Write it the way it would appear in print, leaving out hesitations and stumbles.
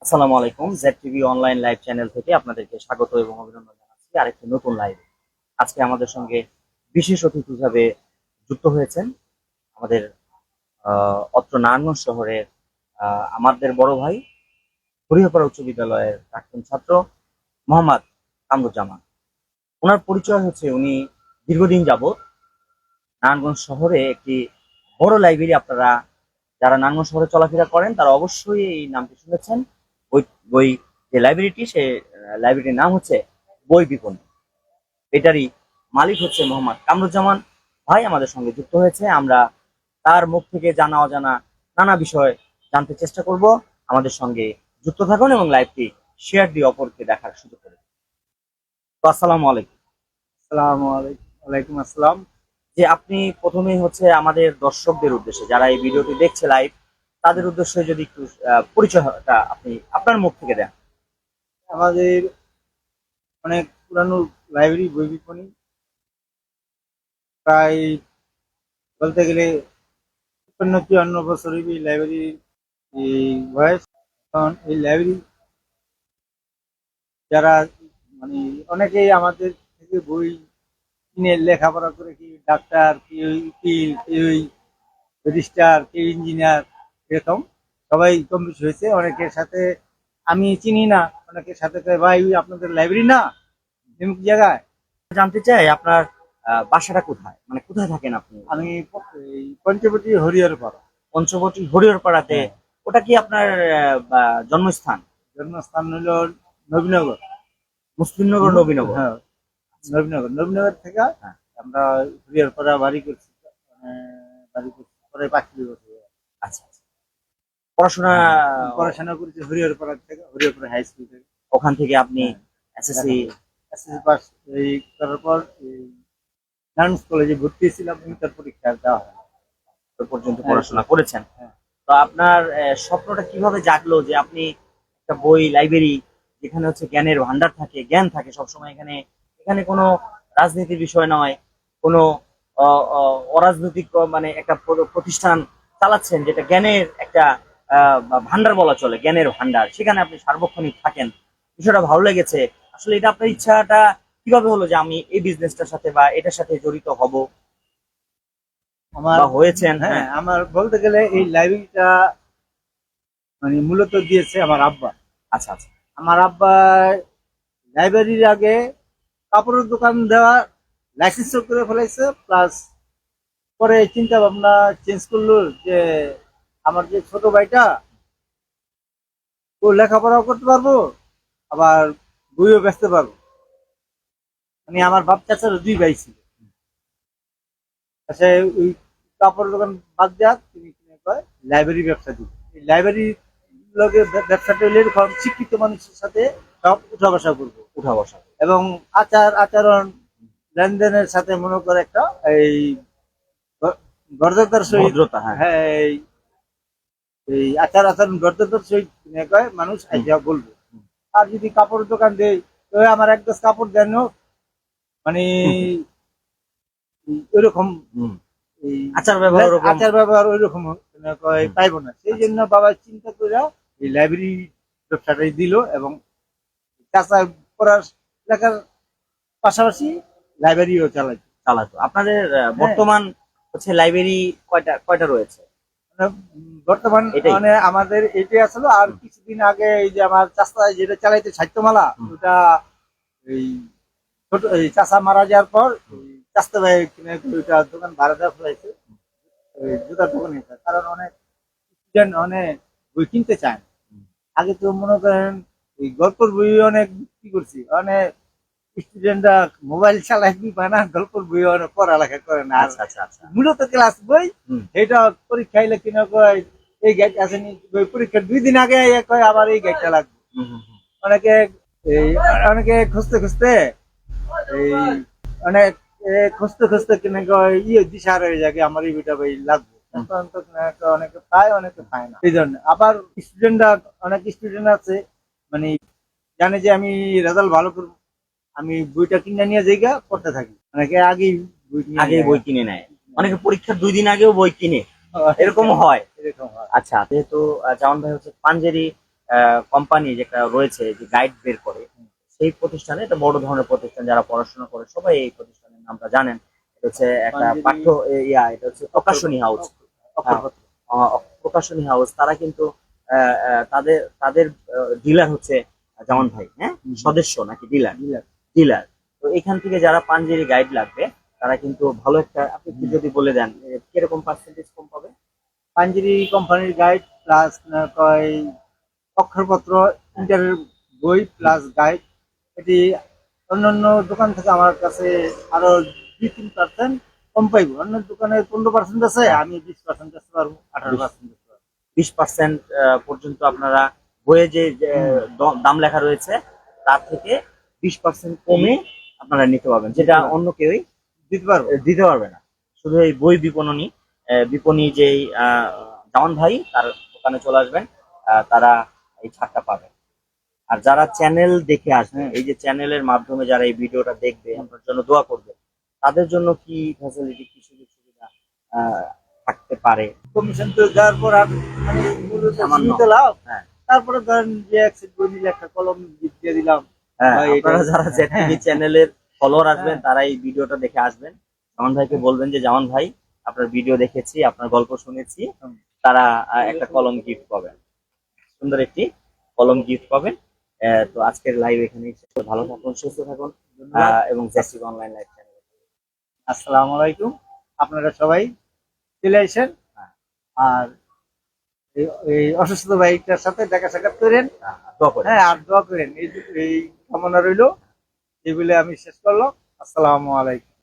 আসসালামু আলাইকুম। Z TV online live channel থেকে আপনাদেরকে স্বাগত এবং অভিনন্দন জানাচ্ছি আরেকটি নতুন লাইভে। আজকে আমাদের সঙ্গে বিশেষ অতিথি হিসাবে যুক্ত হয়েছেন আমাদের অত্র নারায়ণগঞ্জ শহরের আমাদের বড় ভাই, হরিহরপাড়া উচ্চ বিদ্যালয়ের প্রাক্তন ছাত্র মোহাম্মদ কামরুজ্জামান। ওনার পরিচয় হচ্ছে উনি দীর্ঘদিন যাবৎ নারায়ণগঞ্জ শহরে একটি বড় লাইব্রেরি, আপনারা যারা নারায়ণগঞ্জ শহরে চলাফেরা করেন তারা অবশ্যই এই নামটি শুনেছেন। বই বই যে লাইব্রেরিটি, সে লাইব্রেরিটির নাম হচ্ছে বই বিপণী। এটারই মালিক হচ্ছে মোহাম্মদ কামরুজ্জামান ভাই আমাদের সঙ্গে যুক্ত হয়েছে। আমরা তার মুখ থেকে জানা অজানা নানা বিষয় জানতে চেষ্টা করব। আমাদের সঙ্গে যুক্ত থাকুন এবং লাইভটি শেয়ার দিয়ে অপরকে দেখার সুযোগ করে দিন। তো আসসালামু আলাইকুম। আসসালামু আলাইকুম। ওয়ালাইকুম আসসালাম। যে আপনি প্রথমেই হচ্ছে আমাদের দর্শকদের উদ্দেশ্যে, যারা এই ভিডিওটি দেখছে লাইভ, তাদের উদ্দেশ্যে যদি একটু পরিচয়টা আপনি আপনার মুখ থেকে দেন। আমাদের অনেক পুরানো লাইব্রেরি বই বিপণী, প্রায় বলতে গেলে 53-54 বছর এই লাইব্রেরির এই বয়স। কারণ এই লাইব্রেরি যারা মানে অনেকেই আমাদের থেকে বই কিনে লেখাপড়া করে, কি ডাক্তার, কেউ উকিল, কেউ রেজিস্ট্রার, কেউ ইঞ্জিনিয়ার, এরকম সবাই কম বেশি হয়েছে। অনেকের সাথে আমি চিনি না, অনেকের সাথে কয়, ভাই ওই আপনাদের লাইব্রেরি না এমন জায়গায়। জানতে চাই আপনার বাসাটা কোথায়, মানে কোথায় থাকেন আপনি? আমি এই পঞ্চবটি হরিহর পাড়া। পঞ্চবটি হরিহরপাড়াতে? হ্যাঁ, ওটা কি আপনার জন্মস্থান? জন্মস্থান হলো নবীনগর। মুসলিমনগর, নবীনগর? হ্যাঁ, নবীনগর। নবীনগর থেকে হ্যাঁ। আমরা হরিহর পাড়া বাড়ি করছি। বাড়ি করছি পরে 5 বছর। আচ্ছা আচ্ছা। পড়াশোনা পড়াশোনা করেছি হরিহর পাড়া থেকে, হরিহর পাড়া হাই স্কুল থেকে। ওখান থেকে আপনি এসএসসি? এসএসসি পাস এই করার পর এই নারায়ণগঞ্জ কলেজে ভর্তি ছিলাম, ইন্টার পরীক্ষা দেওয়া হয়। পর্যন্ত হ্যাঁ, পড়াশোনা করেছেন? হ্যাঁ। তো আপনার স্বপ্নটা কিভাবে জাগলো যে আপনি একটা বই লাইব্রেরি, যেখানে হচ্ছে জ্ঞানের ভান্ডার থাকে, জ্ঞান থাকে সবসময়, এখানে এখানে কোনো রাজনীতির বিষয় নয়, কোনো অরাজনৈতিক মানে একটা প্রতিষ্ঠান চালাচ্ছেন যেটা জ্ঞানের একটা ভান্ডার বলা চলে, জ্ঞানের ভান্ডার, সেখানে আপনি সার্বক্ষণিক থাকেন, বিষয়টা ভালো লেগেছে। আসলে এটা আপনার ইচ্ছাটা কিভাবে হলো যে আমি এই বিজনেসটার সাথে বা এটার সাথে জড়িত হব আমার বা হয়েছেন? হ্যাঁ, হ্যাঁ। আমার বলতে গেলে এই লাইব্রেরিটা মানে মূলত দিয়েছে আমার আব্বা। আচ্ছা আচ্ছা। আমার আব্বা লাইব্রেরির আগে কাপড়ের দোকান দেওয়া লাইসেন্স করে ফেলাইছে, প্লাস পরে চিন্তা ভাবনা চেঞ্জ করলো যে আমার যে ছোট ভাইটা, ও লেখাপড়াও করতে পারবো, আবার বইও বেচতে পারবো। মানে আমার বাপ চাচার 2 ভাই ছিল। সে ওই কাপড়ের দোকান বাদ দেওয়া, তিনি কিনে কয় লাইব্রেরি ব্যবসা দিবে। এই লাইব্রেরি লগে ব্যবসাটা হলে এরকম শিক্ষিত মানুষের সাথে সব উঠা বসা করবো, উঠা বসা। এবং আচরণ লেনদেনের সাথে মনে করে একটা এই গর্দতার সহিত। ভদ্রতা, হ্যাঁ। হ্যাঁ, এই আচরণ গর্দতার সহিত কিনে কয় মানুষ আইসা বলবো। আর যদি কাপড়ের দোকান দেয়, তো আমার এক দশ কাপড় দেন, মানে ওইরকম এই আচার ব্যবহার ওরকম। আচার ব্যবহার ওইরকম পাইবো না। সেই জন্য বাবা চিন্তা করে এই লাইব্রেরি ব্যবসাটাই দিল, এবং চাষা পড়ার লেখার পাশাপাশি লাইব্রেরিও চালাতো। আপনাদের বর্তমান হচ্ছে লাইব্রেরি কয়টা কয়টা রয়েছে? বর্তমান এটাই? মানে আমাদের এটাই আসলো। আর কিছুদিন আগে এই যে আমার চাষা যেটা চালাইতে সাহিত্যমালা, ওটা এই ছোট এই চাষা মারা যাওয়ার পর চাষতে ভাই কিনে ওইটা দোকান ভাড়া দেওয়া ফেলাইছে, ওই জুতার দোকান। কারণ অনেক স্টুডেন্ট অনেক বই কিনতে চায় না। আগে তো মনে করেন এই গল্পের বই অনেক বিক্রি করছি, অনেক স্টুডেন্টরা মোবাইল চালায় কি পায় না, গল্পের বই অনেক পড়ালেখা করে না। আর আচ্ছা আচ্ছা আচ্ছা। মূলত ক্লাস বই, এটা পরীক্ষা এলে কিনা কয় এই গাইড আসেনি, বই পরীক্ষার 2 দিন আগে কয় আবার এই গাইডটা লাগবে। অনেকে এই অনেকে খুঁজতে খুঁজতে এই অনেক খুঁজতে খুঁজতে কিনে কয় দিশার হয়ে যায়, আমার এই বইটা বই লাগবে। অনেকে পায়, অনেকে পায় না। এই জন্য আবার স্টুডেন্টরা, অনেক স্টুডেন্ট আছে মানে জানে যে আমি রেজাল্ট ভালো করবো, আমি বইটা কিনে নিয়ে জায়গা পড়তে থাকি। অনেকে আগেই বই কিনে নেয়, অনেকে পরীক্ষার 2 দিন আগেও বই কিনে, এরকম হয়। এরকম হয়। আচ্ছা, যেহেতু জামান ভাই হচ্ছে পাঞ্জেরি কোম্পানি যেটা রয়েছে যে গাইড বের করে, সেই প্রতিষ্ঠানে, এটা বড় ধরনের প্রতিষ্ঠান, যারা পড়াশোনা করে সবাই এই প্রতিষ্ঠানের নামটা জানেন। এটা হচ্ছে একটা পাঠ্য এটা হচ্ছে প্রকাশনী হাউস। প্রকাশনী হাউস, তারা কিন্তু তাদের তাদের ডিলার হচ্ছে জামান ভাই, হ্যাঁ, সদস্য নাকি ডিলার? ডিলার। তো এখান থেকে যারা পাঞ্জেরি গাইড লাগবে তারা কিন্তু ভালো একটা, আপনি একটু যদি বলে দেন কিরকম পার্সেন্টেজ কম পাবে? পাঞ্জেরি কোম্পানির গাইড প্লাস অক্ষরপত্র, ইন্টারের বই প্লাস গাইড, এটি অন্যান্য দোকান থেকে আমার কাছে আরো 2-3% কম পাইব। অন্য দোকানে 15% আছে, আমি 20% বেচতে পারবো, 18% বেচতে পারবো। 20% পর্যন্ত আপনারা বইয়ে যে দাম লেখা রয়েছে তার থেকে 20% কমে আপনারা নিতে পারবেন, যেটা অন্য কেউই দিতে পারবে না। শুধু এই বই বিপণী যেই জামান ভাই, তার দোকানে চলে আসবেন, তারা এই ছাড়টা পাবেন। আর যারা চ্যানেল দেখে আসবে, এই যে চ্যানেলের মাধ্যমে যারা এই ভিডিওটা দেখবে, আপনার জন্য দোয়া করবে, তাদের জন্য কি ফ্যাসিলিটি, কি সুযোগ সুবিধা থাকতে পারে? কমিশন তো দেওয়ার পর আর মানে মূলত সামান্য। সীমিত লাভ। হ্যাঁ, তারপরে ধরেন যে এক সেট বই নিলে একটা কলম gift দিয়ে দিলাম। হ্যাঁ, ভাই, এটা- আপনারা যারা জ্যাকটিভি চ্যানেলের ফলোয়ার আসবেন, তারা এই ভিডিওটা দেখে আসবেন। জামান ভাইকে বলবেন যে জামান ভাই, আপনার ভিডিও দেখেছি, আপনার গল্প শুনেছি, তারা একটা কলম গিফট পাবেন, সুন্দর একটি কলম গিফট পাবেন। তো আজকের লাইভ এখানেই শেষ। ভালো থাকুন, সুস্থ থাকুন, এবং জ্যাকটিভি অনলাইন লাইভ চ্যানেল। আসসালামু আলাইকুম। আপনারা সবাই চলে আসেন। আর এই অসুস্থ ভাইটার সাথে দেখা সাক্ষাৎ করেন। দোয়া করেন। হ্যাঁ, আর দোয়া করেন। এই কামনা রইলো। এই বলে আমি শেষ করলাম। আসসালামু আলাইকুম।